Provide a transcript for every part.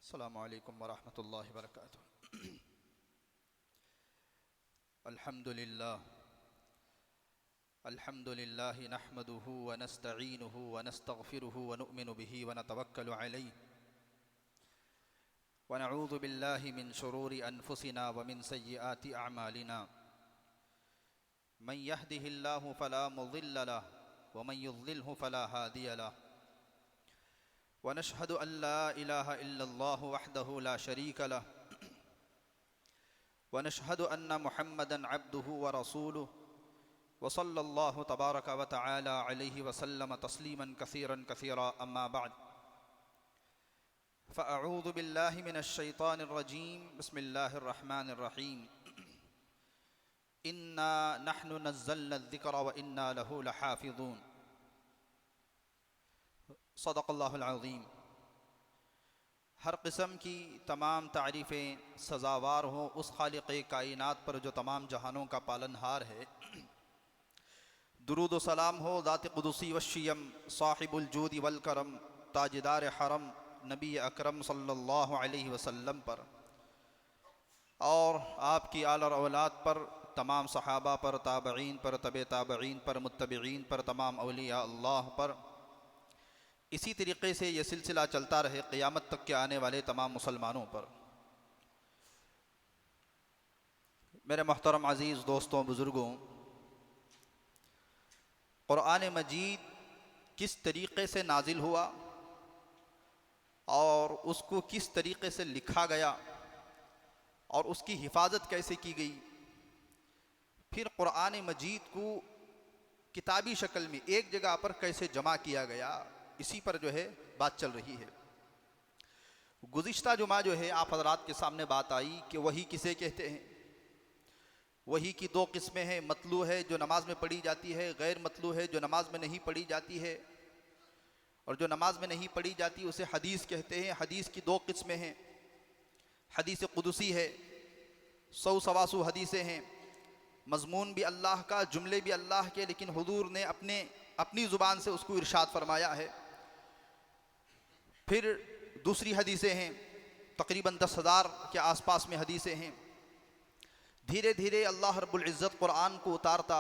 अस्सलामु अलैकुम वरहमतुल्लाहि वबरकातुहू। अल्हम्दुलिल्लाह नहमदुहु व नस्तईनुहु व नस्तगफिरुहु व नुअमिनु बिही व नतवक्कलु अलैहि व नऊज़ु बिल्लाहि मिन शुरूरि अनफुसिना व मिन सय्यिआति अअमालिना। मन यहदिहिल्लाहु फला मुज़िल्ल लहु व मन युज़्लिल्हु फला हादिय लहु। व नशहदु अल्ला इलाहा इल्लल्लाहु वहदहु ला शरीक लहु व नशहदु अन्न मुहम्मदन अब्दुहु व रसूलुहु व सल्लल्लाहु तबारक व तआला अलैहि व सल्लम तस्लीमन कसीरन कसीरा। अम्मा बअद फ़अऊज़ु बिल्लाहि मिनश शैतानिर रजीम। बिस्मिल्लाहिर रहमानिर रहीम। इन्ना नहनु नज़्ज़लना ज़िक्र व इन्ना लहु लहाफ़िज़ून। सदक़ल्लाहुल अज़ीम। हर किस्म की तमाम तारीफ़ें सज़ावार हों उस खालिक़े कायनात पर जो तमाम जहानों का पालनहार है। दुरूद व सलाम हो ज़ात क़ुदसी व शियम साहिबुल जूद वल करम ताजदार हरम नबी अकरम सल्लल्लाहु अलैहि वसल्लम पर और आपकी आल और औलाद पर, तमाम सहाबा पर, ताबईन पर, तबे ताबईन पर, मुत्तबईन पर, तमाम औलिया अल्लाह पर। इसी तरीक़े से ये सिलसिला चलता रहे क़यामत तक के आने वाले तमाम मुसलमानों पर। मेरे मोहतरम अज़ीज़ दोस्तों, बुज़ुर्गों, क़ुरआन मजीद किस तरीक़े से नाजिल हुआ और उसको किस तरीक़े से लिखा गया और उसकी हिफाजत कैसे की गई, फिर क़ुरआन मजीद को किताबी शक्ल में एक जगह पर कैसे जमा किया गया, इसी पर जो है बात चल रही है। गुज़िश्ता जुमा जो है आप हज़रात के सामने बात आई कि वही किसे कहते हैं। वही की दो किस्में हैं। मतलू है जो नमाज में पढ़ी जाती है, गैर मतलू है जो नमाज में नहीं पढ़ी जाती है। और जो नमाज में नहीं पढ़ी जाती उसे हदीस कहते हैं। हदीस की दो किस्में हैं। हदीस क़ुदसी है, 100 सवासू हदीसें हैं। मज़मून भी अल्लाह का, जुमले भी अल्लाह के, लेकिन हुज़ूर ने अपनी ज़ुबान से उसको इरशाद फरमाया है। फिर दूसरी हदीसें हैं, तकरीबन 10,000 के आसपास में हदीसें हैं। धीरे धीरे अल्लाह रब्बुल इज़्ज़त कुरान को उतारता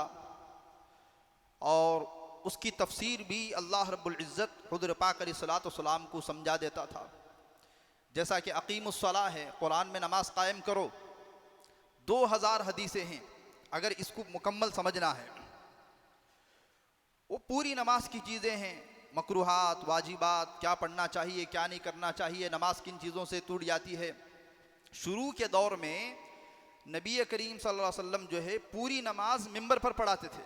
और उसकी तफसीर भी अल्लाह रब्बुल इज़्ज़त हुज़ूर पाक अलैहिस्सलातु वस्सलाम को समझा देता था। जैसा कि अक़ीमुस्सलाह है, कुरान में नमाज कायम करो, 2000 हदीसें हैं। अगर इसको मुकम्मल समझना है, वो पूरी नमाज की चीज़ें हैं, मकरूहात, वाजिबात, क्या पढ़ना चाहिए, क्या नहीं करना चाहिए, नमाज किन चीज़ों से टूट जाती है। शुरू के दौर में नबी करीम सल्लल्लाहु अलैहि वसल्लम जो है पूरी नमाज मिंबर पर पढ़ाते थे,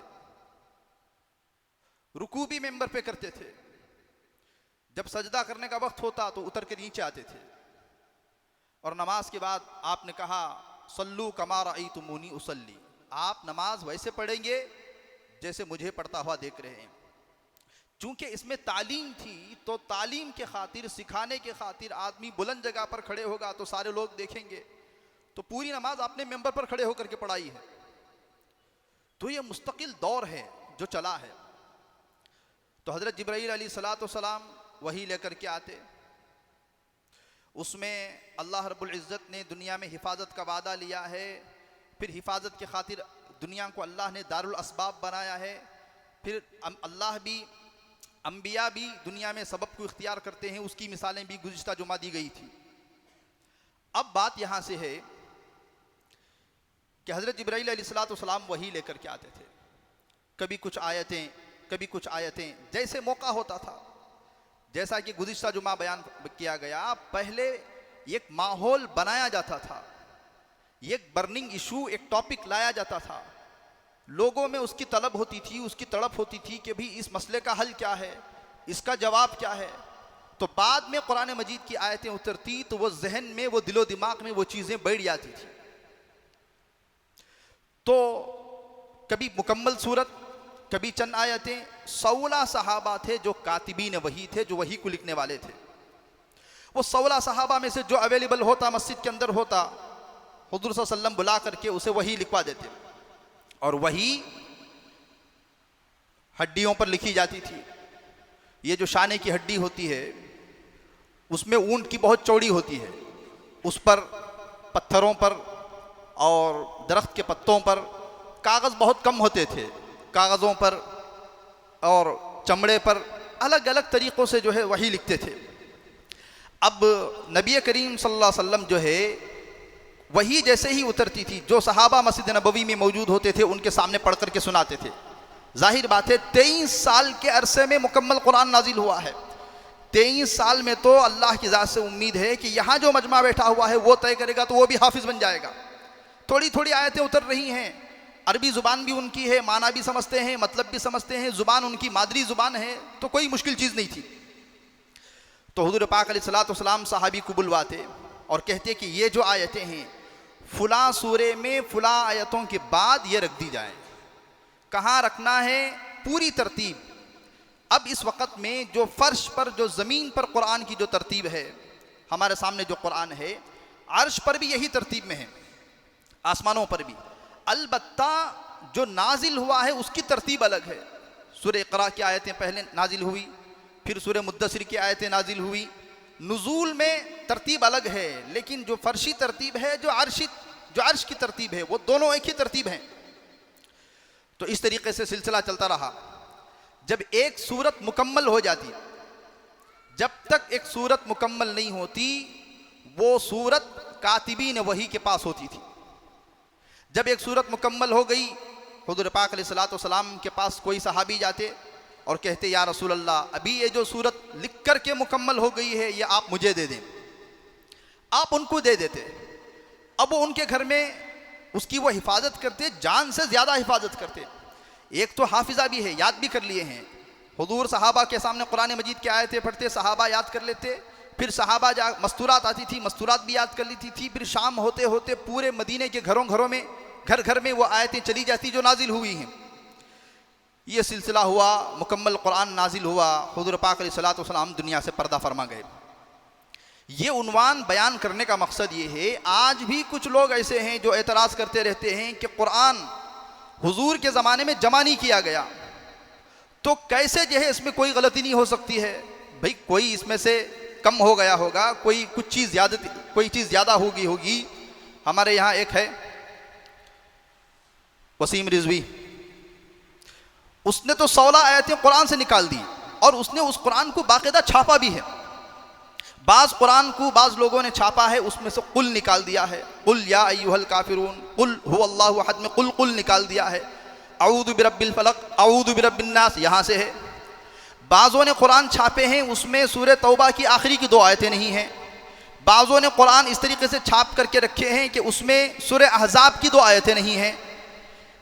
रुकू भी मिंबर पे करते थे। जब सजदा करने का वक्त होता तो उतर के नीचे आते थे। और नमाज के बाद आपने कहा, सल्लू कमा रअयतुमूनी उसल्ली, आप नमाज वैसे पढ़ेंगे जैसे मुझे पढ़ता हुआ देख रहे हैं। चूंकि इसमें तालीम थी तो तालीम के खातिर, सिखाने के खातिर आदमी बुलंद जगह पर खड़े होगा तो सारे लोग देखेंगे। तो पूरी नमाज आपने मेंबर पर खड़े होकर के पढ़ाई है। तो ये मुस्तकिल दौर है जो चला है। तो हज़रत जिब्राईल अलैहिस्सलातु वस्सलाम वही लेकर के आते। उसमें अल्लाह रब्बुल इज़्ज़त ने दुनिया में हिफाजत का वादा लिया है। फिर हिफाजत के खातिर दुनिया को अल्लाह ने दारुल असबाब बनाया है। फिर अल्लाह भी, अम्बिया भी दुनिया में सबब को इख्तियार करते हैं। उसकी मिसालें भी गुज़िश्ता जुमा दी गई थी। अब बात यहाँ से है कि हज़रत जिब्राईल अलैहिस्सलातु वस्सलाम वही लेकर के आते थे। कभी कुछ आयतें, कभी कुछ आयतें, जैसे मौका होता था। जैसा कि गुज़िश्ता जुमा बयान किया गया, पहले एक माहौल बनाया जाता था, एक बर्निंग इशू, एक टॉपिक लाया जाता था। लोगों में उसकी तलब होती थी, उसकी तड़प होती थी कि भी इस मसले का हल क्या है, इसका जवाब क्या है। तो बाद में कुरान मजीद की आयतें उतरती तो वो जहन में, वो दिलो दिमाग में वो चीज़ें बैठ जाती थी। तो कभी मुकम्मल सूरत, कभी चंद आयतें। 16 सहाबा थे जो कातिबीन वही थे, जो वही को लिखने वाले थे। वो 16 सहाबा में से जो अवेलेबल होता, मस्जिद के अंदर होता, हुज़ूर सल्लल्लाहु अलैहि वसल्लम बुला करके उसे वही लिखवा देते। और वही हड्डियों पर लिखी जाती थी। ये जो शाने की हड्डी होती है उसमें ऊंट की बहुत चौड़ी होती है, उस पर पत्थरों पर और दरख्त के पत्तों पर कागज़ बहुत कम होते थे, कागज़ों पर और चमड़े पर अलग अलग तरीक़ों से जो है वही लिखते थे। अब नबी करीम सल्लल्लाहु अलैहि वसल्लम जो है वही जैसे ही उतरती थी, जो सहाबा मस्जिद नबवी में मौजूद होते थे उनके सामने पढ़ कर के सुनाते थे। जाहिर बात है 23 साल के अरसे में मुकम्मल कुरान नाजिल हुआ है। 23 साल में तो अल्लाह की ज़ात से उम्मीद है कि यहाँ जो मजमा बैठा हुआ है वो तय करेगा तो वो भी हाफिज़ बन जाएगा। थोड़ी थोड़ी आयतें उतर रही हैं, अरबी ज़ुबान भी उनकी है, माना भी समझते हैं, मतलब भी समझते हैं, ज़ुबान उनकी मादरी ज़ुबान है, तो कोई मुश्किल चीज़ नहीं थी। तो हुज़ूर पाक अलैहिस्सलातु वस्सलाम सहाबी को बुलवाते और कहते कि ये जो आयतें हैं फ़ुला सूरे में फ़ुला आयतों के बाद ये रख दी जाए। कहाँ रखना है, पूरी तरतीब। अब इस वक़्त में जो फ़र्श पर, जो ज़मीन पर कुरान की जो तरतीब है, हमारे सामने जो कुरान है, अर्श पर भी यही तरतीब में है, आसमानों पर भी। अलबत्ता जो नाजिल हुआ है उसकी तरतीब अलग है। सूरह इक़रा की आयतें पहले नाजिल हुई, फिर सूरह मुद्दसिर की आयतें नाजिल हुई। नुज़ूल में तरतीब अलग है, लेकिन जो फ़र्शी तरतीब है, जो अर्श की तरतीब है, वो दोनों एक ही तरतीब हैं। तो इस तरीके से सिलसिला चलता रहा। जब एक सूरत मुकम्मल हो जाती, जब तक एक सूरत मुकम्मल नहीं होती वो सूरत कातिबीन वही के पास होती थी। जब एक सूरत मुकम्मल हो गई, हुज़ूर पाक अलैहिस्सलातु वस्सलाम के पास कोई सहाबी जाते और कहते या रसूल अल्लाह, अभी ये जो सूरत लिख कर के मुकम्मल हो गई है ये आप मुझे दे दें। आप उनको दे देते। अब वो उनके घर में उसकी वो हिफाजत करते, जान से ज़्यादा हिफाजत करते। एक तो हाफिज़ा भी है, याद भी कर लिए हैं। हुज़ूर सहाबा के सामने कुरान मजीद की आयतें पढ़ते, सहाबा याद कर लेते, फिर सहाबा मस्तूरात आती थी, मस्तूरात भी याद कर लेती थी। फिर शाम होते होते पूरे मदीने के घरों घरों में, घर घर में वो आयतें चली जाती जो नाजिल हुई हैं। ये सिलसिला हुआ, मुकम्मल कुरान नाजिल हुआ, हुज़ूर पाक अलैहिस्सलातु वस्सलाम दुनिया से पर्दा फरमा गए। ये उन्वान बयान करने का मकसद ये है, आज भी कुछ लोग ऐसे हैं जो एतराज़ करते रहते हैं कि कुरान हुजूर के ज़माने में जमा नहीं किया गया, तो कैसे जो है इसमें कोई गलती नहीं हो सकती है। भाई कोई इसमें से कम हो गया होगा, कोई चीज़ ज़्यादा होगी। हमारे यहाँ एक है वसीम रिजवी, उसने तो 16 आयतें कुरान से निकाल दी और उसने उस कुरान को बाकायदा छापा भी है। बाज़ कुरान को बाज़ लोगों ने छापा है, उसमें से कुल निकाल दिया है, कुल या अय्युहल काफिरून, कुल हुवल्लाहु अहद में कुल निकाल दिया है। अऊज़ु बिरब्बिल फलक, अऊज़ु बिरब्बिन नास यहाँ से है। बाज़ों ने कुरान छापे हैं, उसमें सूरह तौबा की आखिरी की 2 आयतें नहीं हैं। बाज़ों ने कुरान इस तरीके से छाप करके रखे हैं कि उसमें सूरह अहज़ाब की 2 आयतें नहीं हैं।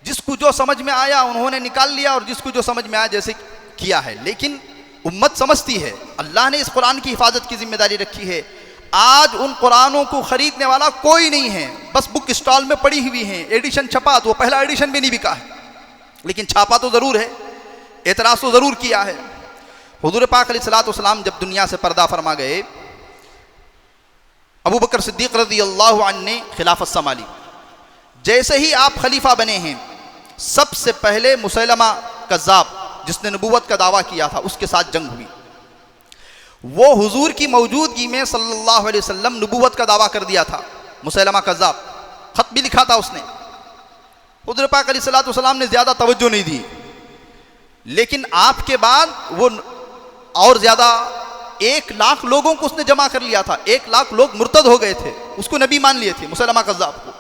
जिसको जो समझ में आया उन्होंने निकाल लिया और जिसको जो समझ में आया जैसे किया है। लेकिन उम्मत समझती है, अल्लाह ने इस कुरान की हिफाजत की जिम्मेदारी रखी है। आज उन कुरानों को खरीदने वाला कोई नहीं है, बस बुक स्टॉल में पड़ी हुई हैं। एडिशन छपा तो पहला एडिशन भी नहीं बिका है, लेकिन छापा तो ज़रूर है, एतराज़ तो ज़रूर किया है। हुज़ूर पाक अलैहिस्सलातु वस्सलाम जब दुनिया से पर्दा फरमा गए, अबू बकर सिद्दीक़ रज़ियल्लाहु अन्हु ने खिलाफत संभाली। जैसे ही आप खलीफा बने हैं, सबसे पहले मुसैलमा कज़्ज़ाब जिसने नबूवत का दावा किया था उसके साथ जंग हुई। वो हुजूर की मौजूदगी में सल्लल्लाहु अलैहि वसल्लम नबूवत का दावा कर दिया था। मुसैलमा कज़्ज़ाब, ख़त भी लिखा था उसने। हुज़ूर पाक अलैहिस्सलातु वस्सलाम ने ज़्यादा तवज्जो नहीं दी, लेकिन आपके बाद वो और ज़्यादा 1 लाख लोगों को उसने जमा कर लिया था। 1 लाख लोग मुर्तद हो गए थे, उसको नबी मान लिए थे मुसैलमा कज़्ज़ाब को।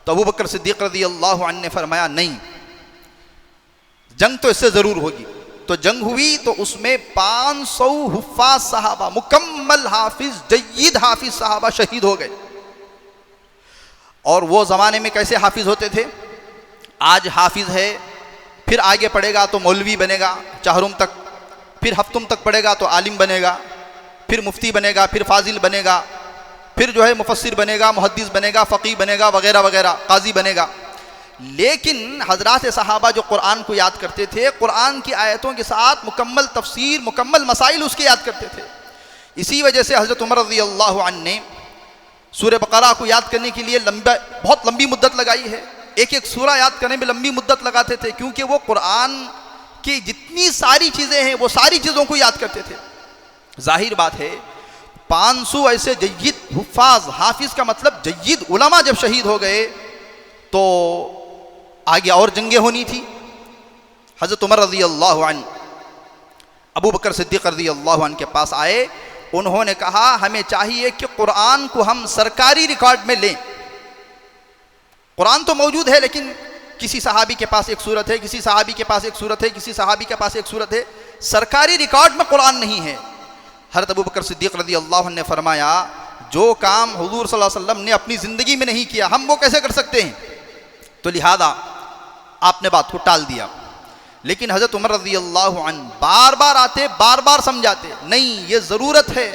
तो अबू बकर सिद्दीक़ रज़ियल्लाहु अन्हु ने फरमाया नहीं, जंग तो इससे ज़रूर होगी। तो जंग हुई तो उसमें 500 हुफ़्फ़ाज़ सहाबा, मुकम्मल हाफिज़, जय्यद हाफिज़ सहाबा शहीद हो गए। और वो ज़माने में कैसे हाफिज़ होते थे? आज हाफिज़ है, फिर आगे पढ़ेगा तो मौलवी बनेगा चाहरुम तक, फिर हफ्तुम तक पढ़ेगा तो आलिम बनेगा, फिर मुफ्ती बनेगा, फिर फाजिल बनेगा, फिर जो है मुफस्सिर बनेगा, मुहद्दिस बनेगा, फ़क़ीह बनेगा, वगैरह वगैरह, काजी बनेगा। लेकिन हज़रात सहाबा जो कुरान को याद करते थे, कुरान की आयतों के साथ मुकम्मल तफसीर, मुकम्मल मसाइल उसके याद करते थे। इसी वजह से हज़रत उमर रज़ियल्लाहु अन्हु ने सूरह बक़रा को याद करने के लिए बहुत लंबी मुद्दत लगाई है। एक एक सूरा याद करने में लंबी मुद्दत लगाते थे, क्योंकि वो कुरान की जितनी सारी चीज़ें हैं वो सारी चीज़ों को याद करते थे। जाहिर बात है 500 ऐसे जय्यद हुफ्फाज, हाफिज का मतलब जय्यद उलमा जब शहीद हो गए तो आगे और जंगें होनी थी। हज़रत उमर रज़ी अल्लाह अन्हु अबू बकर सिद्दीक़ रज़ी अल्लाह अन्हु के पास आए। उन्होंने कहा हमें चाहिए कि कुरान को हम सरकारी रिकॉर्ड में लें। कुरान तो मौजूद है लेकिन किसी सहाबी के पास एक सूरत है, किसी सहाबी के पास एक सूरत है, किसी सहाबी के पास एक सूरत है, सरकारी रिकॉर्ड में कुरान नहीं है। हज़रत अबू बकर सिद्दीक़ रज़ी अल्लाह अन्हु ने फरमाया जो काम हुज़ूर सल्लल्लाहु अलैहि वसल्लम ने अपनी ज़िंदगी में नहीं किया हम वो कैसे कर सकते हैं। तो लिहाजा आपने बात को टाल दिया। लेकिन हज़रत उमर रज़ी अल्लाह अन्हु बार बार आते, बार बार समझाते, नहीं ये ज़रूरत है,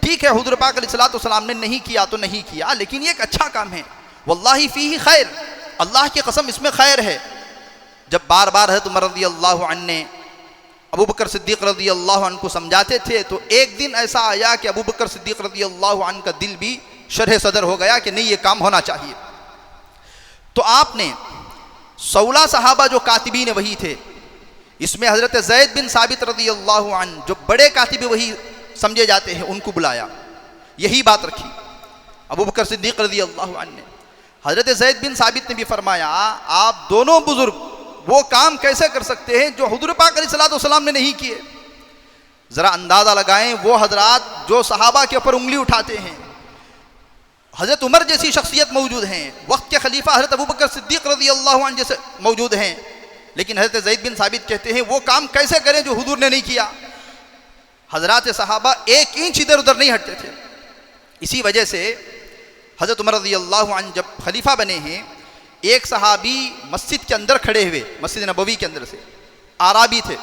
ठीक है हुज़ूर पाक अलैहिस्सलातु वस्सलाम ने नहीं किया तो नहीं किया, लेकिन ये एक अच्छा काम है, वल्लाही फ़ीही खैर, अल्लाह की कसम इसमें खैर है। जब बार बार हज़रत उमर रज़ी अल्लाह अन्हु ने अबू बकर सिद्दीक़ रज़ी अल्लाह अन्हु को समझाते थे तो एक दिन ऐसा आया कि अबू बकर सिद्दीक़ रज़ी अल्लाह अन्हु का दिल भी शरह सदर हो गया कि नहीं ये काम होना चाहिए। तो आपने 16 सहाबा जो कातिबीन वही थे, इसमें हज़रत ज़ैद बिन साबित रज़ी अल्लाह अन्हु जो बड़े कातिब वही समझे जाते हैं उनको बुलाया, यही बात रखी अबू बकर सिद्दीक़ रज़ी अल्लाह अन्हु ने। हज़रत ज़ैद बिन साबित ने भी फरमाया आप दोनों बुजुर्ग वो काम कैसे कर सकते हैं जो हुज़ूर पाक अलैहिस्सलातु वस्सलाम ने नहीं किए। ज़रा अंदाज़ा लगाएं वो हजरात जो सहाबा के ऊपर उंगली उठाते हैं, हज़रत उमर जैसी शख्सियत मौजूद हैं, वक्त के खलीफा हज़रत अबू बकर सिद्दीक़ रज़ी अल्लाह अन्हु जैसे मौजूद हैं, लेकिन हज़रत ज़ैद बिन साबित कहते हैं वो काम कैसे करें जो हुज़ूर ने नहीं किया। हजरात सहाबा एक इंच इधर उधर नहीं हटते थे। इसी वजह से हज़रत उमर रज़ी अल्लाह अन्हु जब खलीफा बने हैं, एक सहाबी मस्जिद के अंदर खड़े हुए, मस्जिद नबवी के अंदर से, आराबी थे,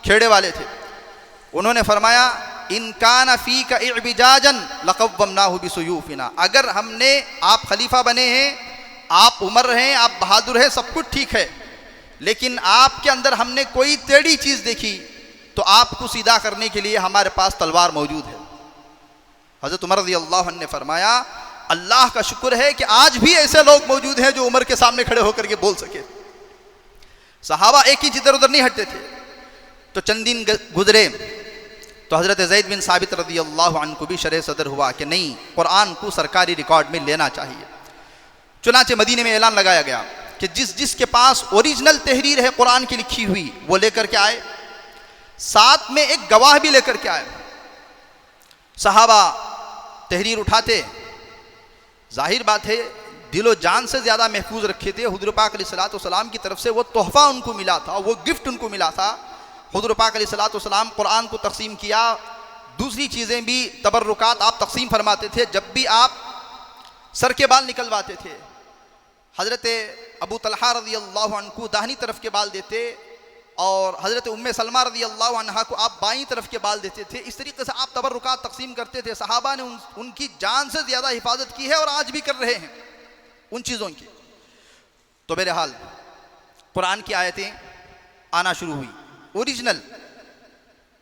खेड़े वाले थे, उन्होंने फरमाया इन कान फी का इअ्बिजाजन लक़व्वमनाहु बिसुयूफिना, अगर हमने आप खलीफा बने हैं, आप उमर हैं, आप बहादुर हैं, सब कुछ ठीक है, लेकिन आपके अंदर हमने कोई टेढ़ी चीज़ देखी तो आपको सीधा करने के लिए हमारे पास तलवार मौजूद है। हज़रत उमर रज़ी अल्लाह अन्हु ने फरमाया अल्लाह का शुक्र है कि आज भी ऐसे लोग मौजूद हैं जो उमर के सामने खड़े होकर के बोल सके। सहाबा एक ही इधर उधर नहीं हटते थे। तो चंद दिन गुजरे तो हज़रत ज़ैद बिन साबित रज़ी अल्लाह अन्हु को भी शरह सदर हुआ कि नहीं कुरान को सरकारी रिकॉर्ड में लेना चाहिए। चुनाचे मदीने में ऐलान लगाया गया कि जिसके पास ओरिजिनल तहरीर है कुरान की लिखी हुई वो लेकर के आए, साथ में एक गवाह भी लेकर के आए। सहाबा तहरीर उठाते, जाहिर बात है दिलो जान से ज़्यादा महफूज रखे थे। हुज़ूर पाक अलैहिस्सलातु वस्सलाम की तरफ से वो तोहफ़ा उनको मिला था, वो गिफ्ट उनको मिला था। हुज़ूर पाक अलैहिस्सलातु वस्सलाम कुरान को तक़सीम किया, दूसरी चीज़ें भी तबर्रुकात आप तक़सीम फरमाते थे। जब भी आप सर के बाल निकलवाते थे, हज़रत अबू तलहा रज़ी अल्लाह अन्हु को दाहिनी तरफ के बाल देते और हज़रत उम्मे सलमा रज़ी अल्लाह अन्हा को आप बाईं तरफ के बाल देते थे। इस तरीके से आप तबर्रुकात तक़सीम करते थे। सहाबा ने उनकी जान से ज़्यादा हिफाजत की है और आज भी कर रहे हैं उन चीज़ों की। तो बहरहाल कुरान की आयतें आना शुरू हुई, ओरिजिनल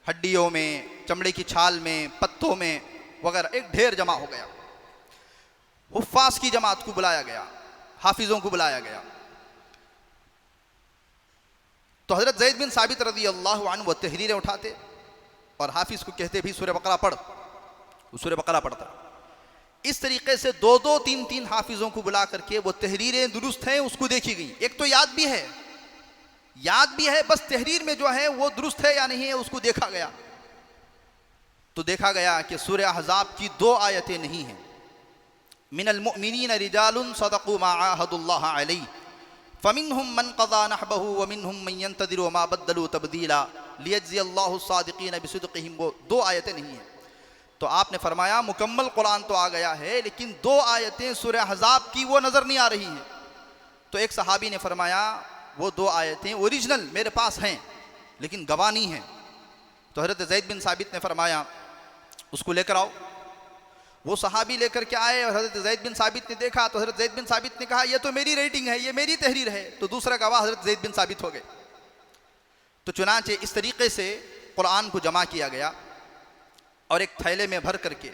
हड्डियों में, चमड़े की छाल में, पत्तों में वगैरह, एक ढेर जमा हो गया। हुफ्फाज की जमात को बुलाया गया, हाफिज़ों को बुलाया गया। तो हज़रत ज़ैद बिन साबित रज़ी अल्लाह अन्हु वो तहरीरें उठाते और हाफिज़ को कहते भी सूरह बकरा पढ़, वो सूरह बकरा पढ़ता। इस तरीके से 2-2, 3-3 हाफिज़ों को बुला करके वो तहरीरें दुरुस्त हैं उसको देखी गई। एक तो याद भी है, बस तहरीर में जो है वो दुरुस्त है या नहीं है उसको देखा गया। तो देखा गया कि सूरह अहज़ाब की 2 आयतें नहीं हैं। मिनल मुअमिनीन रिजालुन सदक़ू मा आहदुल्लाह अलैहि फ़मिनहुम मन क़ज़ा नहबहु व मिनहुम मन यंतज़िरु व मा बद्दलू तब्दीला लियज्ज़ियल्लाहु स्सादिक़ीन बिसिद्क़िहिम, वो 2 आयतें नहीं हैं। तो आपने फरमाया मुकम्मल कुरान तो आ गया है लेकिन 2 आयतें सूरह अहज़ाब की वो नज़र नहीं आ रही हैं। तो एक सहाबी ने फरमाया वो 2 आयतें ओरिजिनल मेरे पास हैं लेकिन गवाह नहीं हैं। तो हज़रत ज़ैद बिन साबित ने फरमाया उसको लेकर आओ। वो सहाबी लेकर के आए और हज़रत ज़ैद बिन साबित ने देखा तो हज़रत ज़ैद बिन साबित ने कहा ये तो मेरी रेटिंग है, ये मेरी तहरीर है। तो दूसरा गवाह हज़रत ज़ैद बिन साबित हो गए। तो चुनांचे इस तरीके से कुरान को जमा किया गया और एक थैले में भर करके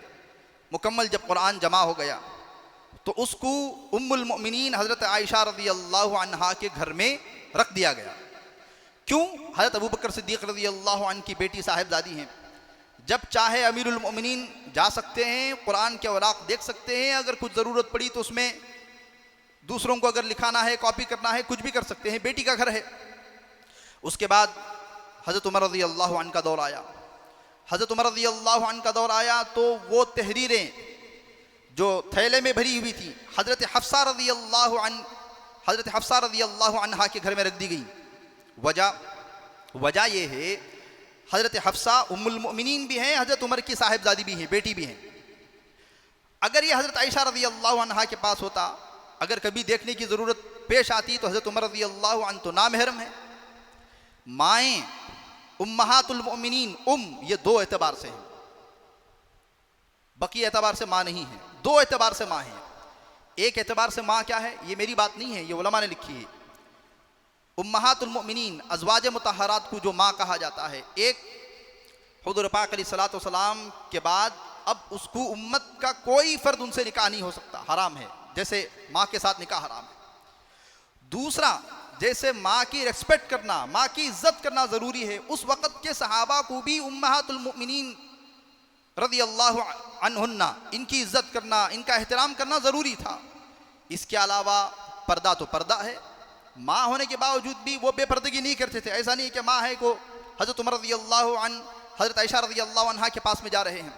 मुकम्मल जब कुरान जमा हो गया तो उसको उम्मुल मोमिनीन हज़रत आयशा रज़ी अल्लाह अन्हा के घर में रख दिया गया। क्यों? हज़रत अबू बकर सिद्दीक़ रज़ी अल्लाह अन्हु की बेटी साहिबजादी हैं। जब चाहे अमीरुल मोमिनीन जा सकते हैं, कुरान के औराक देख सकते हैं, अगर कुछ ज़रूरत पड़ी तो उसमें दूसरों को अगर लिखाना है, कॉपी करना है, कुछ भी कर सकते हैं, बेटी का घर है। उसके बाद हज़रत उमर रज़ी अल्लाह अन्हु का दौर आया। हज़रत उमर रज़ी अल्लाह अन्हु का दौर आया तो वो तहरीरें जो थैले में भरी हुई थी हज़रत हफ्सा रज़ी अल्लाह अन्हा के घर में रख दी गई। वजह ये है, हज़रत हफ्सा उम्मुल मोमिनीन भी हैं, हज़रत उमर की साहिबजादी भी हैं, बेटी भी हैं। अगर ये हज़रत आयशा रज़ी अल्लाह अन्हा के पास होता, अगर कभी देखने की ज़रूरत पेश आती तो हज़रत उमर रज़ी अल्लाह अन्हु तो नामहरम है। माएँ उम्महातुल मोमिनीन, ये दो एतबार से हैं, बकी एतबार से माँ नहीं है, दो एतबार से माँ है। एक एतबार से माँ क्या है, ये मेरी बात नहीं है, ये उलमा ने लिखी है। उम्महातुल मोमिनीन अज़वाज मुतहरात को जो माँ कहा जाता है, एक हुज़ूर पाक अलैहिस्सलातु वस्सलाम के बाद अब उसको उम्मत का कोई फ़र्द उनसे निकाह नहीं हो सकता, हराम है, जैसे माँ के साथ निकाह हराम है। दूसरा, जैसे माँ की रिस्पेक्ट करना, माँ की इज्जत करना ज़रूरी है, उस वक़्त के सहाबा को भी उम्महातुल मोमिनीन रज़ी अल्लाह अन्हुन्ना, इनकी इज्जत करना, इनका एहतराम करना ज़रूरी था। इसके अलावा पर्दा तो पर्दा है, माँ होने के बावजूद भी वो बेपर्दगी नहीं करते थे। ऐसा नहीं कि माँ है को हज़रत उमर रज़ी अल्लाह अन्हा हज़रत आयशा रज़ी अल्लाह अन्हा के पास में जा रहे हैं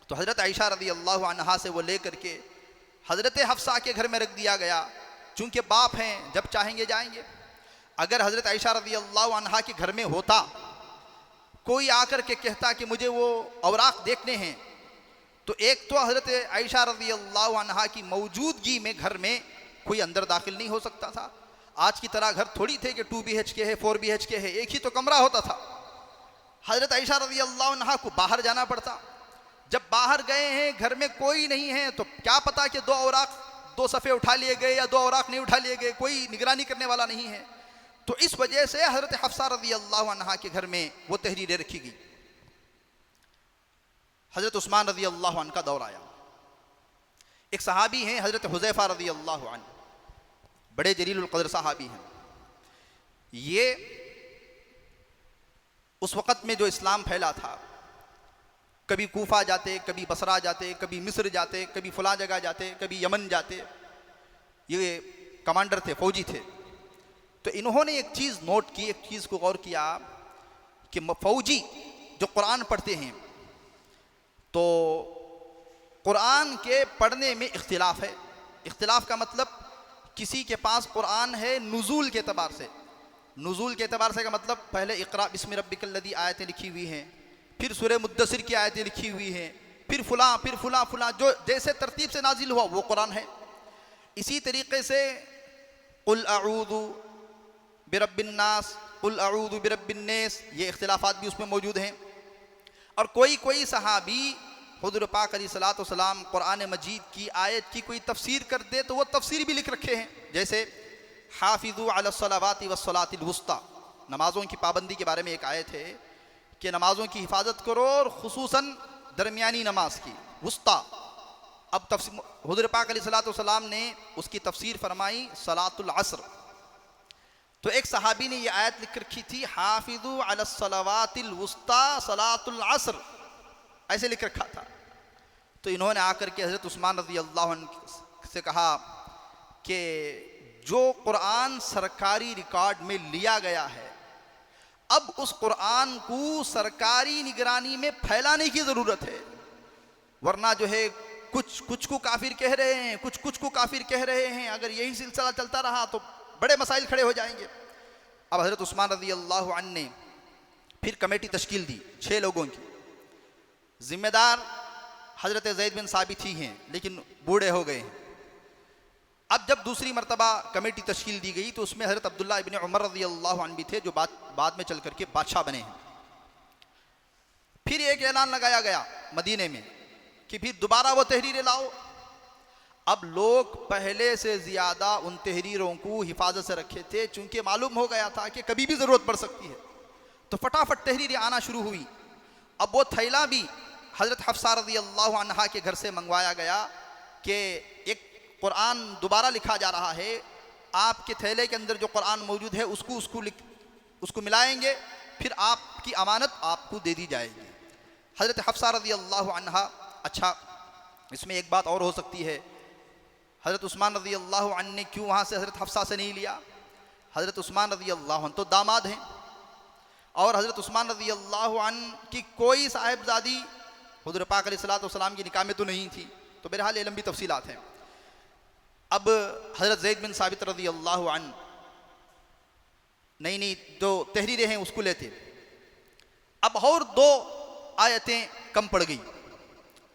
तो हज़रत आयशा रज़ी अल्लाह अन्हा से वो ले करके हज़रत हफ्सा के घर में रख दिया गया, चूँकि बाप हैं, जब चाहेंगे जाएंगे। अगर हज़रत आयशा रज़ी अल्लाह अन्हा के घर में होता, कोई आकर के कहता कि मुझे वो औराक देखने हैं, तो एक तो हज़रत आयशा रज़ी अल्लाह अन्हा की मौजूदगी में घर में कोई अंदर दाखिल नहीं हो सकता था। आज की तरह घर थोड़ी थे कि 2 BHK है, 4 BHK है, एक ही तो कमरा होता था। हज़रत आयशा रज़ी अल्लाह अन्हा को बाहर जाना पड़ता। जब बाहर गए हैं, घर में कोई नहीं है, तो क्या पता कि 2 औराक 2 सफ़े उठा लिए गए या 2 औराक नहीं उठा लिए गए, कोई निगरानी करने वाला नहीं है। तो इस वजह से हज़रत हफ्सा रज़ी अल्लाह अन्हा के घर में वो तहरीरें रखी गई। हज़रत उस्मान रज़ी अल्लाह अन्हु का दौर आया। एक सहाबी हैं हज़रत हुज़ैफ़ा रज़ी अल्लाह अन्हु, बड़े जलीलुल क़द्र सहाबी हैं। ये उस वक़्त में जो इस्लाम फैला था, कभी कूफा जाते, कभी बसरा जाते, कभी मिस्र जाते, कभी फ़लाँ जगह जाते, कभी यमन जाते। ये कमांडर थे, फ़ौजी थे। तो इन्होंने एक चीज़ नोट की, एक चीज़ को गौर किया कि फ़ौजी जो कुरान पढ़ते हैं तो कुरान के पढ़ने में इख्तिलाफ है। इख्तिलाफ का मतलब किसी के पास कुरान है नुज़ूल के एतबार से, नुज़ूल के एतबार से का मतलब पहले इक़रा बिस्मि रब्बिकल्लज़ी आयतें लिखी हुई हैं, फिर सूरह मुद्दसिर की आयतें लिखी हुई हैं, फिर फुला, जो जैसे तरतीब से नाजिल हुआ वो कुरान है। इसी तरीके से कुल अऊज़ु बिरब्बिन नास, कुल अऊज़ु बिरब्बिन नास, ये इख्तिलाफ़ात भी उसमें मौजूद हैं। और कोई सहाबी हुज़ूर पाक अलैहिस्सलातु वस्सलाम कुरान मजीद की आयत की कोई तफसीर कर दे तो वो तफसीर भी लिख रखे हैं, जैसे हाफ़िज़ू अलस्सलावाति वस्सलातिल वुस्ता, नमाज़ों की पाबंदी के बारे में एक आयत है कि नमाज़ों की हिफाजत करो और ख़ुसूसन दरमियानी नमाज की, वुस्ता। अब हुज़ूर पाक अलैहिस्सलातु वस्सलाम ने उसकी तफसीर फरमाई सलातुल असर। तो एक सहाबी ने ये आयत लिख रखी थी, हाफ़िज़ू अलस्सलावातिल वुस्ता सलातुल असर, ऐसे लिख रखा था। तो इन्होंने आकर के हज़रत उस्मान रज़ी अल्लाह अन्हु से कहा कि जो कुरान सरकारी रिकॉर्ड में लिया गया है, अब उस कुरान को सरकारी निगरानी में फैलाने की ज़रूरत है, वरना जो है कुछ को काफिर कह रहे हैं, कुछ को काफिर कह रहे हैं। अगर यही सिलसिला चलता रहा तो बड़े मसाइल खड़े हो जाएंगे। अब हज़रत उस्मान रज़ी अल्लाह अन्हु ने फिर कमेटी तश्कील दी 6 लोगों की। जिम्मेदार हज़रत ज़ैद बिन साबित ही हैं, लेकिन बूढ़े हो गए हैं। अब जब दूसरी मरतबा कमेटी तश्कील दी गई तो उसमें हज़रत अब्दुल्ला इब्न उमर रज़ी अल्लाह अन्हु भी थे, जो बाद में चल करके बादशाह बने हैं। फिर एक ऐलान लगाया गया मदीने में कि फिर दोबारा वो तहरीरें लाओ। अब लोग पहले से ज़्यादा उन तहरीरों को हिफाजत से रखे थे, चूँकि मालूम हो गया था कि कभी भी ज़रूरत पड़ सकती है, तो फटाफट तहरीरें आना शुरू हुई। अब वो थैला भी हज़रत हफ्सा रज़ी अल्लाह अन्हा के घर से मंगवाया गया कि एक कुरान दोबारा लिखा जा रहा है, आपके थैले के अंदर जो कुरान मौजूद है उसको मिलाएंगे, फिर आपकी अमानत आपको दे दी जाएगी। हज़रत हफ्सा रज़ी अल्लाह अन्हा, अच्छा इसमें एक बात और हो सकती है, हज़रत उस्मान रज़ी अल्लाह अन्हु ने क्यों वहाँ से हज़रत हफ्सा से नहीं लिया? हज़रत उस्मान रज़ी अल्लाह अन्हु तो दामाद हैं, और हज़रत उस्मान रज़ी अल्लाह अन्हु की कोई साहिबजादी हुज़ूर पाक अलैहिस्सलातु वस्सलाम की निकाह में तो नहीं थी। तो बहरहाल ये लंबी तफसीलात हैं। अब हज़रत ज़ैद बिन साबित रज़ी अल्लाह अन्हु नई नई जो तहरीरें हैं उसको लेते, अब और 2 आयतें कम पड़ गई।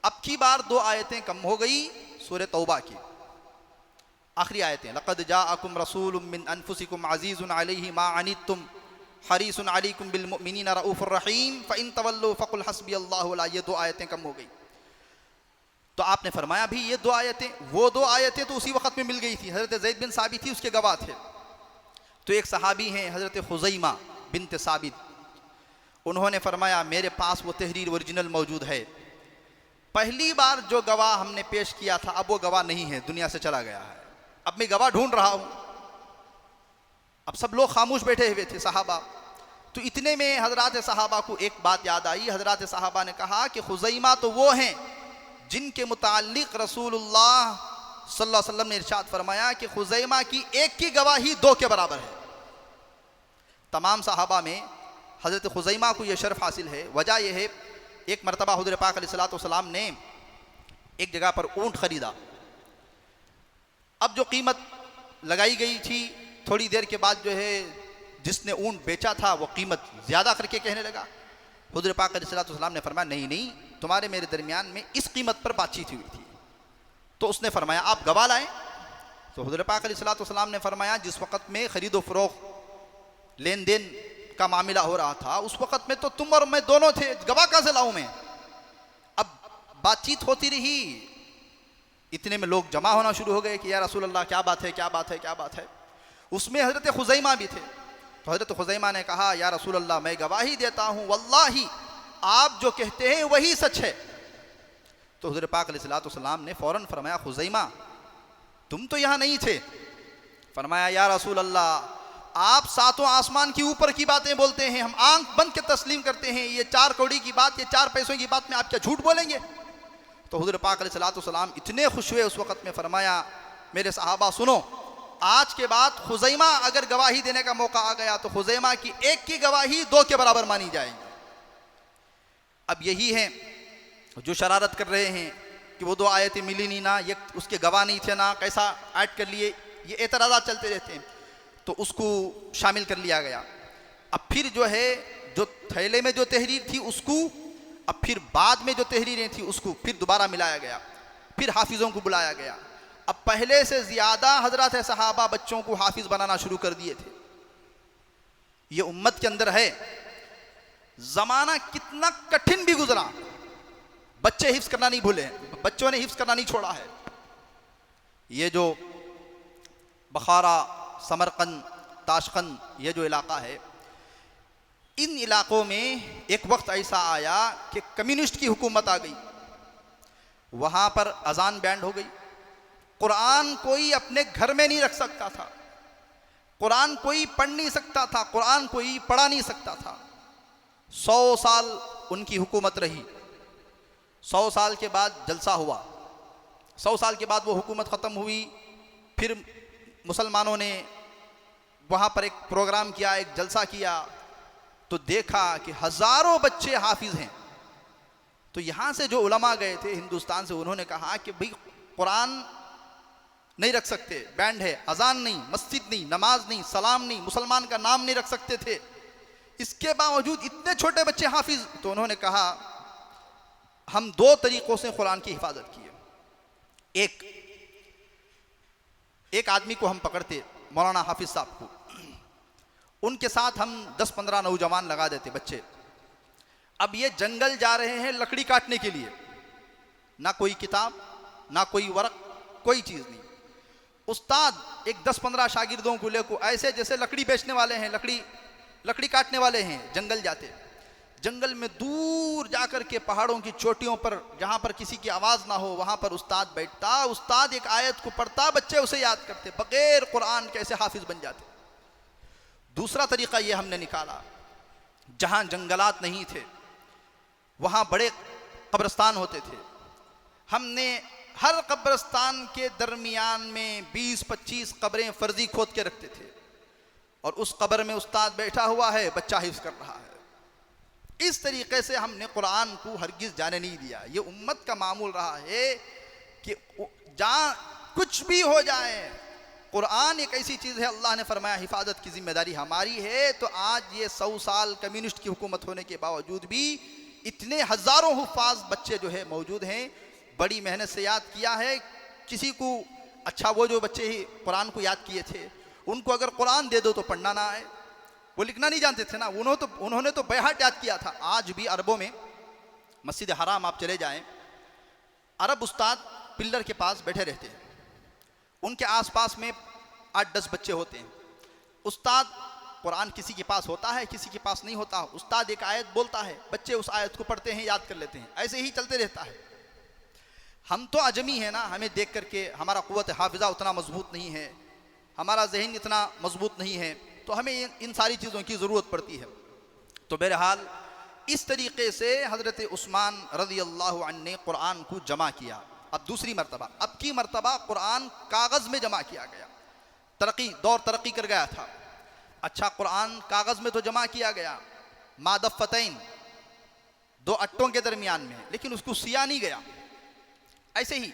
अब की बार 2 आयतें कम हो गई सूरह तौबा की आखिरी आयतें, लक़द जाअकुम रसूलुम मिन अनफुसिकुम अज़ीज़ुन अलैहि मा अनित्तुम हरीसुन अलैकुम बिल मुमिनीना रऊफ़ुर रहीम फ़इन तवल्लू फ़क़ुल हस्बियल्लाहु ला, ये 2 आयतें कम हो गई। तो आपने फरमाया भी ये 2 आयतें, वो 2 आयतें तो उसी वक़्त में मिल गई थी, हज़रत ज़ैद बिन साबित थी उसके गवाह थे। तो एक सहाबी हैं हज़रत खुज़ैमा बिन्त साबित, उन्होंने फरमाया मेरे पास वो तहरीर ओरिजिनल मौजूद है, पहली बार जो गवाह हमने पेश किया था अब वो गवाह नहीं है, दुनिया से चला गया है, अब मैं गवाह ढूंढ रहा हूँ। अब सब लोग खामोश बैठे हुए थे सहाबा। तो इतने में हज़रात सहाबा को एक बात याद आई। हज़रात सहाबा ने कहा कि खुज़ैमा तो वो हैं जिनके मुताल्लिक़ रसूलुल्लाह सल्लल्लाहु अलैहि वसल्लम ने इरशाद फरमाया कि खुज़ैमा की एक की गवाही 2 के बराबर है। तमाम सहाबा में हज़रत खुज़ैमा को यह शर्फ हासिल है। वजह यह है, एक मरतबा हुज़ूर पाक अलैहिस्सलातु वस्सलाम ने एक जगह पर ऊँट ख़रीदा। अब जो कीमत लगाई गई थी, थोड़ी देर के बाद जो है जिसने ऊँट बेचा था वो कीमत ज़्यादा करके कहने लगा। हुज़ूर पाक अलैहिस्सलातु वस्सलाम ने फरमाया नहीं नहीं, तुम्हारे मेरे दरमियान में इस कीमत पर बातचीत हुई थी। तो उसने फरमाया आप गवाह लाएँ। तो हुज़ूर पाक अलैहिस्सलातु वस्सलाम ने फरमाया जिस वक़्त में ख़रीदो फ़रोख्त लेन देन का मामला हो रहा था उस वक़्त में तो तुम और मैं दोनों थे, गवाह कहाँ से लाऊं मैं? अब बातचीत होती रही, इतने में लोग जमा होना शुरू हो गए कि या रसूल अल्लाह क्या बात है, क्या बात है, क्या बात है। उसमें हज़रत खुज़ैमा भी थे। तो हज़रत खुज़ैमा ने कहा या रसूल अल्लाह मैं गवाही देता हूँ वल्लाही आप जो कहते हैं वही सच है। तो हुज़ूर पाक अलैहिस्सलातु वस्सलाम ने फ़ौरन फरमाया खुज़ैमा तुम तो यहाँ नहीं थे। फरमाया या रसूल अल्लाह आप 7 आसमान के ऊपर की बातें बोलते हैं, हम आंख बंद के तस्लीम करते हैं, ये 4 कौड़ी की बात, ये 4 पैसों की बात में आप क्या झूठ बोलेंगे? तो हुज़ूर पाक अलैहिस्सलातु वस्सलाम इतने खुश हुए उस वक़्त में, फरमाया मेरे सहाबा सुनो, आज के बाद खुज़ैमा अगर गवाही देने का मौका आ गया तो खुज़ैमा की एक की गवाही 2 के बराबर मानी जाएगी। अब यही है जो शरारत कर रहे हैं कि वो 2 आयतें मिली नहीं ना, ये उसके गवाह नहीं थे ना, कैसा ऐड कर लिए, ये एतराज़ात चलते रहते हैं। तो उसको शामिल कर लिया गया। अब फिर जो है जो थैले में जो तहरीर थी उसको, अब फिर बाद में जो तहरीरें थी उसको फिर दोबारा मिलाया गया, फिर हाफिज़ों को बुलाया गया। अब पहले से ज़्यादा हज़रात सहाबा बच्चों को हाफिज़ बनाना शुरू कर दिए थे। ये उम्मत के अंदर है, ज़माना कितना कठिन भी गुजरा, बच्चे हिफ्ज़ करना नहीं भूले, बच्चों ने हिफ्ज़ करना नहीं छोड़ा है। ये जो बखारा, समरकंद, ताशकंद, ये जो इलाका है, इन इलाक़ों में एक वक्त ऐसा आया कि कम्युनिस्ट की हुकूमत आ गई। वहाँ पर अजान बैंड हो गई, कुरान कोई अपने घर में नहीं रख सकता था, कुरान कोई पढ़ नहीं सकता था, कुरान कोई पढ़ा नहीं सकता था। 100 साल उनकी हुकूमत रही। 100 साल के बाद जलसा हुआ, 100 साल के बाद वो हुकूमत ख़त्म हुई। फिर मुसलमानों ने वहाँ पर एक प्रोग्राम किया, एक जलसा किया, तो देखा कि हज़ारों बच्चे हाफिज़ हैं। तो यहाँ से जो उलमा गए थे हिंदुस्तान से, उन्होंने कहा कि भाई कुरान नहीं रख सकते, बैंड है, अजान नहीं, मस्जिद नहीं, नमाज नहीं, सलाम नहीं, मुसलमान का नाम नहीं रख सकते थे, इसके बावजूद इतने छोटे बच्चे हाफिज़। तो उन्होंने कहा हम 2 तरीक़ों से कुरान की हिफाजत की है। एक आदमी को हम पकड़ते, मौलाना हाफिज़ साहब को, उनके साथ हम 10-15 नौजवान लगा देते बच्चे। अब ये जंगल जा रहे हैं लकड़ी काटने के लिए, ना कोई किताब, ना कोई वर्क, कोई चीज़ नहीं। उस्ताद एक 10-15 शागिर्दों को लेकर ऐसे जैसे लकड़ी बेचने वाले हैं, लकड़ी काटने वाले हैं, जंगल जाते। जंगल में दूर जाकर के पहाड़ों की चोटियों पर, जहाँ पर किसी की आवाज़ ना हो, वहाँ पर उस्ताद बैठता, उस्ताद एक आयत को पढ़ता, बच्चे उसे याद करते, बगैर कुरान कैसे हाफिज़ बन जाते। दूसरा तरीक़ा ये हमने निकाला, जहाँ जंगलात नहीं थे वहाँ बड़े कब्रिस्तान होते थे। हमने हर कब्रिस्तान के दरमियान में 20-25 कब्रें फर्जी खोद के रखते थे, और उस कब्र में उस्ताद बैठा हुआ है, बच्चा हिफ्ज़ कर रहा है। इस तरीके से हमने कुरान को हरगिज़ जाने नहीं दिया। ये उम्मत का मामूल रहा है कि जहाँ कुछ भी हो जाए, कुरान एक ऐसी चीज़ है, अल्लाह ने फरमाया हिफाजत की जिम्मेदारी हमारी है। तो आज ये 100 साल कम्युनिस्ट की हुकूमत होने के बावजूद भी इतने हज़ारों हुफ़ाज़ बच्चे जो है मौजूद हैं। बड़ी मेहनत से याद किया है। किसी को अच्छा, वो जो बच्चे ही कुरान को याद किए थे, उनको अगर कुरान दे दो तो पढ़ना ना आए, वो लिखना नहीं जानते थे ना, उन्होंने तो बेहाट याद किया था। आज भी अरबों में मस्जिद हराम आप चले जाएं, अरब उस्ताद पिल्लर के पास बैठे रहते हैं, उनके आसपास में 8-10 बच्चे होते हैं। उस्ताद कुरान किसी के पास होता है, किसी के पास नहीं होता। उस्ताद एक आयत बोलता है, बच्चे उस आयत को पढ़ते हैं, याद कर लेते हैं, ऐसे ही चलते रहता है। हम तो अजमी है ना, हमें देख करके हमारा क़ुव्वत हाफ़िज़ा उतना मजबूत नहीं है, हमारा जहन इतना मजबूत नहीं है, तो हमें इन सारी चीज़ों की ज़रूरत पड़ती है। तो बहरहाल इस तरीके से हज़रत उस्मान रज़ी अल्लाहु अन्हु ने कुरान को जमा किया। अब दूसरी मरतबा, अब की मरतबा कुरान कागज़ में जमा किया गया। दौर तरक्की कर गया था। अच्छा, कुरान कागज़ में तो जमा किया गया, मादफ़तैन, 2 अट्टों के दरमियान में, लेकिन उसको सिया नहीं गया। ऐसे ही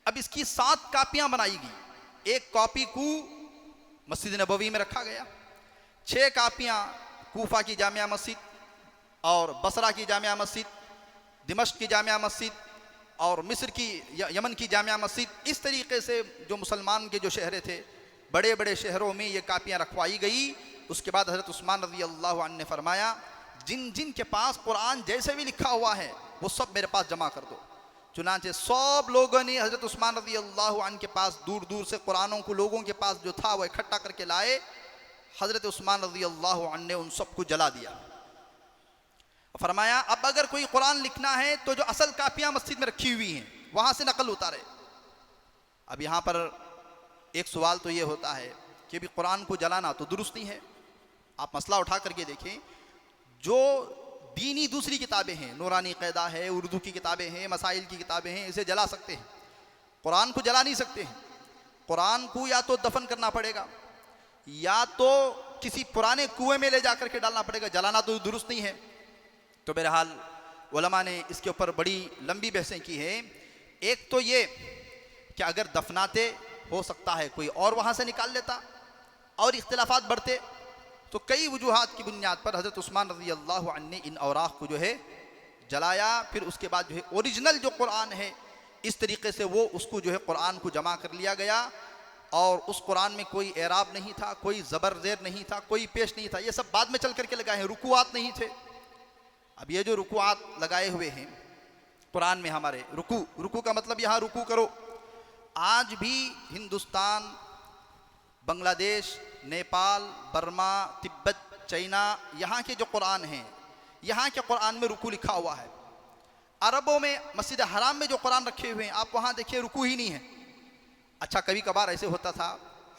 अब इसकी 7 कापियाँ बनाई गई। एक कॉपी को मस्जिद नबवी में रखा गया, 6 कापियाँ कूफा की जामिया मस्जिद और बसरा की जामिया मस्जिद, दिमश्क की जामिया मस्जिद और मिस्र की यमन की जामिया मस्जिद। इस तरीके से जो मुसलमान के जो शहर थे, बड़े बड़े शहरों में ये कापियाँ रखवाई गई। उसके बाद हज़रत उस्मान रज़ी अल्लाहु अन्हु ने फरमाया, जिन जिन के पास कुरान जैसे भी लिखा हुआ है वो सब मेरे पास जमा कर दो। चुनांचे सब लोगों ने हज़रत उस्मान रज़ी अल्लाहु अन्हु के पास दूर दूर से कुरानों को लोगों के पास जो था वो इकट्ठा करके लाए। हज़रत उस्मान रज़ी अल्लाहु अन्हु ने उन सबको जला दिया। फरमाया, अब अगर कोई कुरान लिखना है तो जो असल कापियाँ मस्जिद में रखी हुई हैं वहाँ से नकल उतारे। अब यहाँ पर एक सवाल तो ये होता है कि भी कुरान को जलाना तो दुरुस्त नहीं है। आप मसला उठा करके देखें, जो दीनी दूसरी किताबें हैं, नूरानी क़ैदा है, उर्दू की किताबें हैं, मसाइल की किताबें हैं, इसे जला सकते हैं, कुरान को जला नहीं सकते हैं। कुरान को या तो दफन करना पड़ेगा या तो किसी पुराने कुएं में ले जाकर के डालना पड़ेगा, जलाना तो दुरुस्त नहीं है। तो बहरहाल उलमा ने इसके ऊपर बड़ी लंबी बहसें की हैं। एक तो ये कि अगर दफनाते हो सकता है कोई और वहाँ से निकाल लेता और इख्तिलाफात बढ़ते, तो कई वजूहात की बुनियाद पर हज़रत उस्मान रज़ी अल्लाहु अन्हु ने इन औराक़ को जो है जलाया। फिर उसके बाद जो है ओरिजिनल जो कुरान है, इस तरीके से वो उसको जो है कुरान को जमा कर लिया गया। और उस कुरान में कोई एराब नहीं था, कोई ज़बर ज़ेर नहीं था, कोई पेश नहीं था, ये सब बाद में चल करके लगाए हैं। रुकुआत नहीं थे। अब ये जो रुकुआत लगाए हुए हैं कुरान में, हमारे रुकू का मतलब यहाँ रुकू करो। आज भी हिंदुस्तान, बांग्लादेश, नेपाल, बर्मा, तिब्बत, चाइना, यहाँ के जो कुरान हैं, यहाँ के कुरान में रुकू लिखा हुआ है। अरबों में मस्जिद हराम में जो कुरान रखे हुए हैं, आप वहाँ देखिए रुकू ही नहीं है। अच्छा, कभी कभार ऐसे होता था,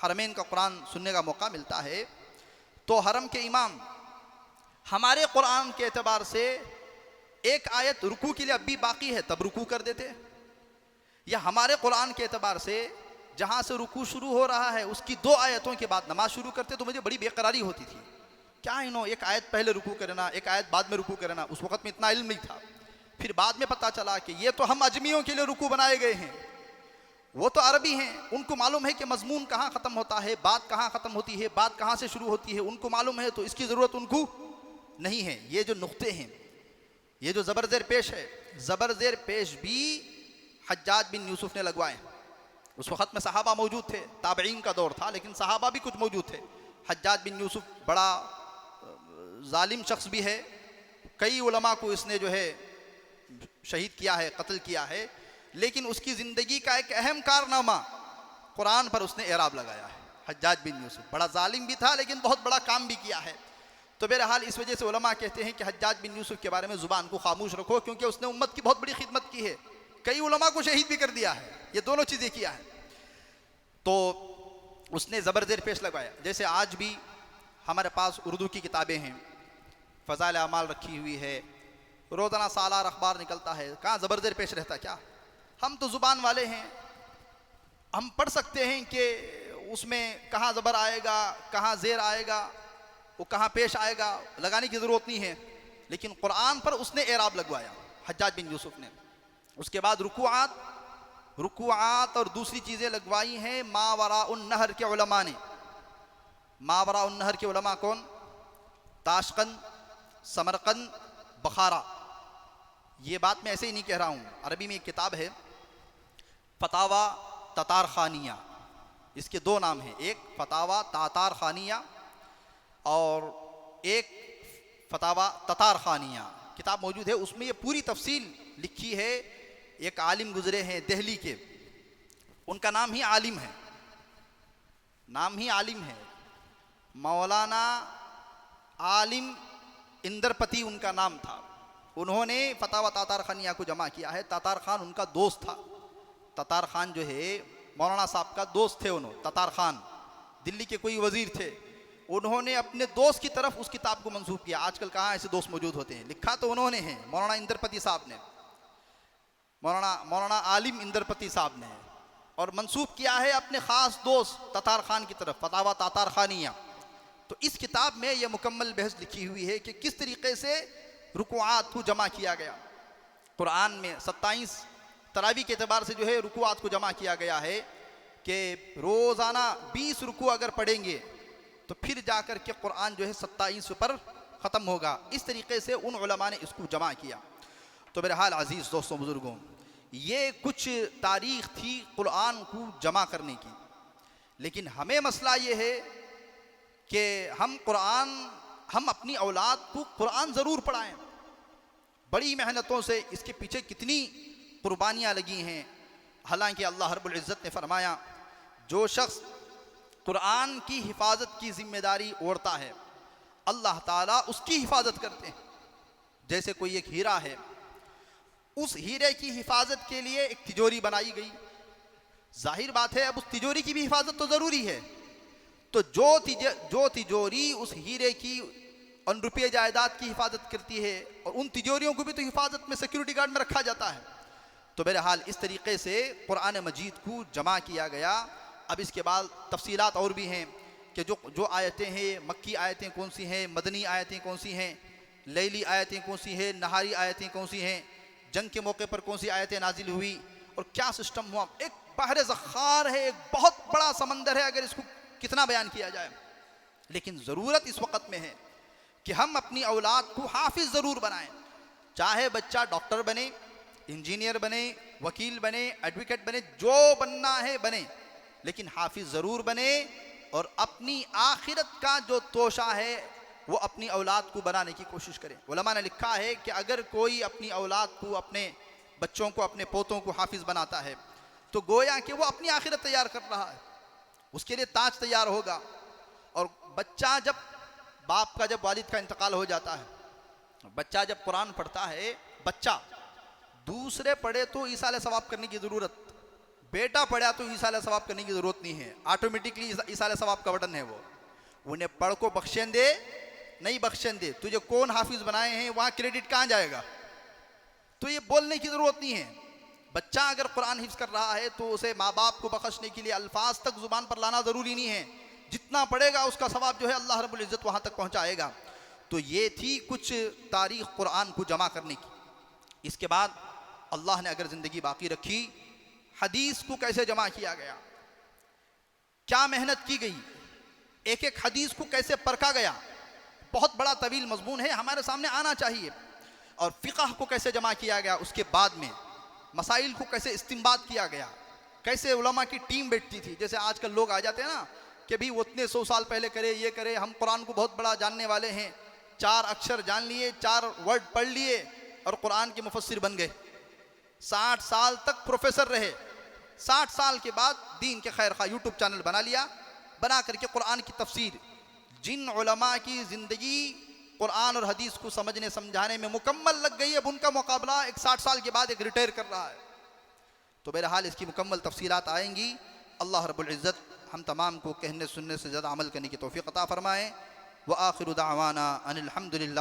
हरमैन का कुरान सुनने का मौका मिलता है, तो हरम के इमाम हमारे कुरान के एतबार से एक आयत रुकू के लिए अब भी बाकी है तब रुकू कर देते, या हमारे कुरान के एतबार से जहाँ से रुकू शुरू हो रहा है उसकी 2 आयतों के बाद नमाज शुरू करते। तो मुझे बड़ी बेकरारी होती थी, क्या एक आयत पहले रुकू करना, एक आयत बाद में रुकू करना। उस वक़्त में इतना इल्म नहीं था। फिर बाद में पता चला कि ये तो हम अजमियों के लिए रुकू बनाए गए हैं, वो तो अरबी हैं, उनको मालूम है कि मजमून कहाँ ख़त्म होता है, बात कहाँ ख़त्म होती है, बात कहाँ से शुरू होती है, उनको मालूम है, तो इसकी ज़रूरत उनको नहीं है। ये जो नुक्ते हैं, ये जो ज़बर ज़ेर पेश है, ज़बर ज़ेर पेश भी हज्जाज बिन यूसुफ ने लगवाए। उस वक़्त में सहाबा मौजूद थे, ताबईन का दौर था, लेकिन सहाबा भी कुछ मौजूद थे। हज्जाज बिन यूसुफ बड़ा जालिम शख्स भी है, कई उलमा को इसने जो है शहीद किया है, कत्ल किया है, लेकिन उसकी ज़िंदगी का एक अहम कारनामा कुरान पर उसने एराब लगाया है। हज्जाज बिन यूसुफ बड़ा जालिम भी था, लेकिन बहुत बड़ा काम भी किया है। तो बहरहाल इस वजह से उलमा कहते हैं कि हज्जाज बिन यूसुफ के बारे में ज़ुबान को खामोश रखो, क्योंकि उसने उम्मत की बहुत बड़ी खिदमत की है, कई उलमा को शहीद भी कर दिया है, ये दोनों चीज़ें किया है। तो उसने ज़बर ज़ेर पेश लगवाया। जैसे आज भी हमारे पास उर्दू की किताबें हैं, फ़ज़ाइल अमाल रखी हुई है, रोज़ाना सालार अखबार निकलता है, कहाँ ज़बर ज़ेर पेश रहता है क्या? हम तो ज़ुबान वाले हैं, हम पढ़ सकते हैं कि उसमें कहाँ ज़बर आएगा, कहाँ ज़ेर आएगा, वो कहाँ पेश आएगा, लगाने की ज़रूरत नहीं है। लेकिन कुरान पर उसने एराब लगवाया, हज्जाज बिन यूसुफ ने। उसके बाद रुकुआत और दूसरी चीज़ें लगवाई हैं मावरा उन नहर के उलमा ने। मावरा उन नहर के उलमा कौन? ताशकंद, समरकंद, बखारा। ये बात मैं ऐसे ही नहीं कह रहा हूँ, अरबी में एक किताब है फतावा ततार खानिया, इसके दो नाम हैं, एक फतावा तातार खानिया और एक फतावा ततार खानिया। किताब मौजूद है, उसमें ये पूरी तफसील लिखी है। एक आलिम गुजरे हैं दिल्ली के, उनका नाम ही आलिम है, नाम ही आलिम है, मौलाना आलिम इंदरपति उनका नाम था। उन्होंने फतावा तातार खानिया को जमा किया है। तातार खान उनका दोस्त था। तातार खान जो है मौलाना साहब का दोस्त थे। उन्होंने तातार खान दिल्ली के कोई वजीर थे, उन्होंने अपने दोस्त की तरफ उस किताब को मंसूब किया। आजकल कहाँ ऐसे दोस्त मौजूद होते हैं। लिखा तो उन्होंने है, मौलाना इंदरपति साहब ने, मौलाना आलिम इंदरपति साहब ने, और मंसूब किया है अपने ख़ास दोस्त तातार खान की तरफ, फतावा तातार खानिया। तो इस किताब में यह मुकम्मल बहस लिखी हुई है कि किस तरीके से रुकुआत को जमा किया गया। कुरान में 27 तरावी के एतबार से जो है रुकुआत को जमा किया गया है कि रोज़ाना 20 रुकू अगर पढ़ेंगे तो फिर जाकर के कुरान जो है 27 पर ख़त्म होगा। इस तरीके से उन उलमा ने इसको जमा किया। तो मेरे हाल अज़ीज़ दोस्तों बुज़ुर्गों, ये कुछ तारीख़ थी कुरान को जमा करने की। लेकिन हमें मसला ये है कि हम अपनी औलाद को कुरान ज़रूर पढ़ाएं। बड़ी मेहनतों से इसके पीछे कितनी कुर्बानियाँ लगी हैं। हालांकि अल्लाह रब्बुल इज़्ज़त ने फरमाया, जो शख्स कुरान की हिफाजत की जिम्मेदारी ओढ़ता है अल्लाह ताला उसकी हिफाजत करते हैं। जैसे कोई एक हीरा है, उस हीरे की हिफाजत के लिए एक तिजोरी बनाई गई। जाहिर बात है अब उस तिजोरी की भी हिफाजत तो ज़रूरी है। तो जो तिजोरी उस हीरे की अनरुपये जायदाद की हिफाजत करती है, और उन तिजोरियों को भी तो हिफाजत में सिक्योरिटी गार्ड में रखा जाता है। तो बहरहाल इस तरीके से कुरान मजीद को जमा किया गया। अब इसके बाद तफसीलात और भी हैं कि जो आयतें हैं, मक्की आयतें कौन सी हैं, मदनी आयतें कौन सी हैं, लैली आयतें कौन सी हैं, नहारी आयतें कौन सी हैं, जंग के मौके पर कौन सी आयतें नाजिल हुई और क्या सिस्टम हुआ। एक बहर ज़ख़्ख़ार है, एक बहुत बड़ा समंदर है, अगर इसको कितना बयान किया जाए। लेकिन ज़रूरत इस वक़्त में है कि हम अपनी औलाद को हाफिज़ ज़रूर बनाएं। चाहे बच्चा डॉक्टर बने, इंजीनियर बने, वकील बने, एडवोकेट बने, जो बनना है बने, लेकिन हाफिज़ ज़रूर बने। और अपनी आखिरत का जो तोशा है वो अपनी औलाद को बनाने की कोशिश करें। उलमा ने लिखा है कि अगर कोई अपनी औलाद को, अपने बच्चों को, अपने पोतों को हाफिज़ बनाता है तो गोया कि वो अपनी आखिरत तैयार कर रहा है, उसके लिए ताज तैयार होगा। और बच्चा बाप का जब वालिद का इंतकाल हो जाता है, बच्चा जब कुरान पढ़ता है, बच्चा दूसरे पढ़े तो ईसा अलैहि सवाब करने की ज़रूरत, बेटा पढ़ा तो ईसा अलैहि सवाब करने की ज़रूरत नहीं है। ऑटोमेटिकली ईसा अलैहि सवाब का बटन है वो। उन्हें पढ़ को बख्शन दे, नहीं बख्शन दे, तुझे कौन हाफिज़ बनाए हैं, वहाँ क्रेडिट कहाँ जाएगा। तो ये बोलने की ज़रूरत नहीं है। बच्चा अगर कुरान हिफ्ज़ कर रहा है तो उसे माँ बाप को बख्शने के लिए अल्फाज तक ज़ुबान पर लाना ज़रूरी नहीं है। जितना पढ़ेगा उसका सवाब जो है अल्लाह रब्बुल इज़्ज़त वहाँ तक पहुँचाएगा। तो ये थी कुछ तारीख़ कुरान को जमा करने की। इसके बाद अल्लाह ने अगर ज़िंदगी बाकी रखी, हदीस को कैसे जमा किया गया, क्या मेहनत की गई, एक एक हदीस को कैसे परखा गया, बहुत बड़ा तवील मजमून है, हमारे सामने आना चाहिए। और फ़िक़ह को कैसे जमा किया गया, उसके बाद में मसाइल को कैसे इस्तिंबात किया गया, कैसे उलमा की टीम बैठती थी। जैसे आजकल लोग आ जाते हैं ना कि भी वो इतने 100 साल पहले करे, ये करे, हम कुरान को बहुत बड़ा जानने वाले हैं, 4 अक्षर जान लिए, 4 वर्ड पढ़ लिए और कुरान के मुफस्सिर बन गए। 60 साल तक प्रोफेसर रहे, 60 साल के बाद दीन के खैर खा यूट्यूब चैनल बना लिया, बना करके कुरान की तफसीर। जिन उलमा की ज़िंदगी कुरान और हदीस को समझने समझाने में मुकम्मल लग गई, अब उनका मुकाबला एक 60 साल के बाद एक रिटायर कर रहा है। तो बहरहाल इसकी मुकम्मल तफसीलात आएंगी। अल्लाह रब्बुल इज़्ज़त हम तमाम को कहने सुनने से ज़्यादा अमल करने की तौफ़ीक़ अता फ़रमाए। व आखिरु दावाना अनिल हम्दुलिल्लाह।